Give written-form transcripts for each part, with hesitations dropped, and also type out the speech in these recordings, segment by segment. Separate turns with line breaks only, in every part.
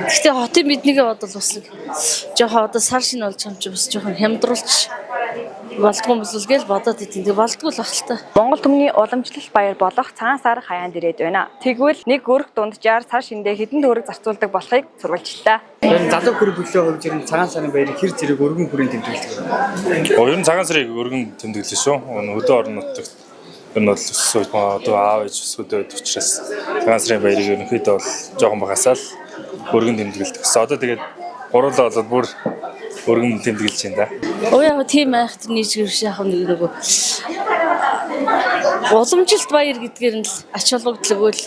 Гэхдээ хотын биднийг бодвол бас нэг жоохон одоо сар шин болж байгаа юм чи бас жоохон хямдруулж болдгоо юм бол гэж бодоод идэв. Тэг болдгоо л ахaltaа.
Монгол түмний уламжлалт баяр болох Цагаан сар хаяанд ирээд байна. Тэгвэл нэг өрх дунджаар сар шиндээ хэдэн төгрөг зарцуулдаг болохыг сурвалжлаа.
Энэ залуу хүрээ бүлээ хувьд ер нь Цагаан сарын баярыг хэр зэрэг өргөн хүрээнд тэмдэглэдэг.
Ер нь Цагаан сарыг өргөн тэмдэглэсэн шүү. Өдөө орон нутагт ер нь бол одоо аав ээж өсгөдөө байдаг учраас Цагаан сарын баярыг ерөнхийдөө бол жоохон багасаа л өргөн тэмдэглэдэг. Одоо тэгээд гурлаа болоод бүр өргөн тэмдэглэж байна да.
Яг тийм айхтар нийж гэрш яах нэг уламжилт баяр гэдгээр нь л ач холбогдлогоо л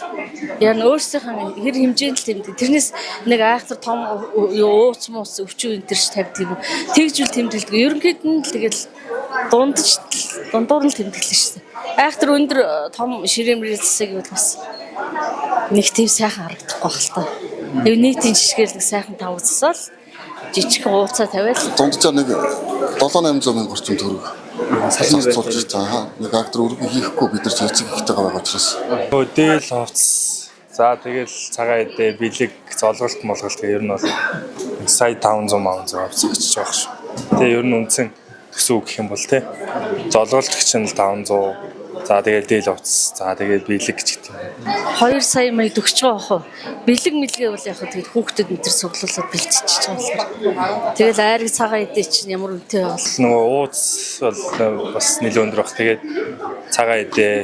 яг өөрсдийнхээ хэр хэмжээнд л тэмдэг. Тэрнээс нэг айхтар том ууц мууц өвчөө энэ төрч тавьдаг юм. Тэгжүүл тэмдэглэдэг. Ерөнхийд нь л тэгэл дундуур нь тэмдэглэн шүү дээ. Айхтар өндөр том ширээмрийн засаг бол бас нэг тийм сайхан харагдахгүй байх л та. Тэг нийтийн жишгээлэг сайхан тавцсаал жижиг ууцаа тавиал
дунджаар нэг 7-800 мянга орчим төгрөг зарцуулж байгаа. Нэг актер өргөн хийхгүй бид нар цэцэг ихтэй байгаа учраас.
Дээл хувцас. За тэгэл цагаан эдээ бэлэг золголт молголт гэх ер нь бол сая 500 хувцас очиж байгаа шүү. Тэгээ ер нь үндсэн төсөв гэх юм бол те золголт гэх чинь л 500. За тэгээд дээл хувцас. За тэгээд бэлэг гэж гэдэг юм.
2 сая маяг төгсөж байгаа бохоо. Бэлэг мэлгээ бол яг тэгээд хүүхдэд өнтер суглуулад бэлтчихэж байгаа. Тэгэл айрыг цагаан эдээ чинь ямар үнэтэй бол
нөгөө ууц бол бас нэлээд өндөр баг. Тэгээд цагаан эдээ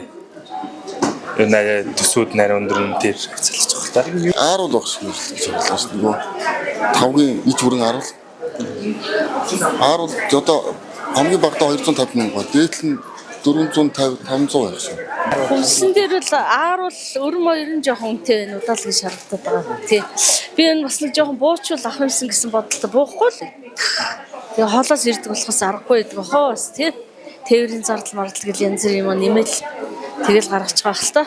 ер нь төсүүд нарийн өндөр нь тэр хязгаарлаж байгаа та.
Ааруул баг шиг хэлж байгаа шүү. Нөгөө тавгийн ич бүрэн ааруул. Ааруул одоо хамгийн багадаа 250 мянга ба. Дээдл нь 450 500 байх шээ.
Хүнсэн дээр бол ааруул өрмөө ер нь жоохон үнэтэй байна удаа л гэж харагдаад байгаа. Тий. Би энэ бас нэг жоохон буучвал ах юмсан гэсэн бодолтой буухгүй л. Тэгээ хоолоос ирдэг болохоос аргагүй байдаг хоо бас тий. Тээврийн зардал мардал гэл янз бүр юм нэмэл тэгэл гаргачих байх л та.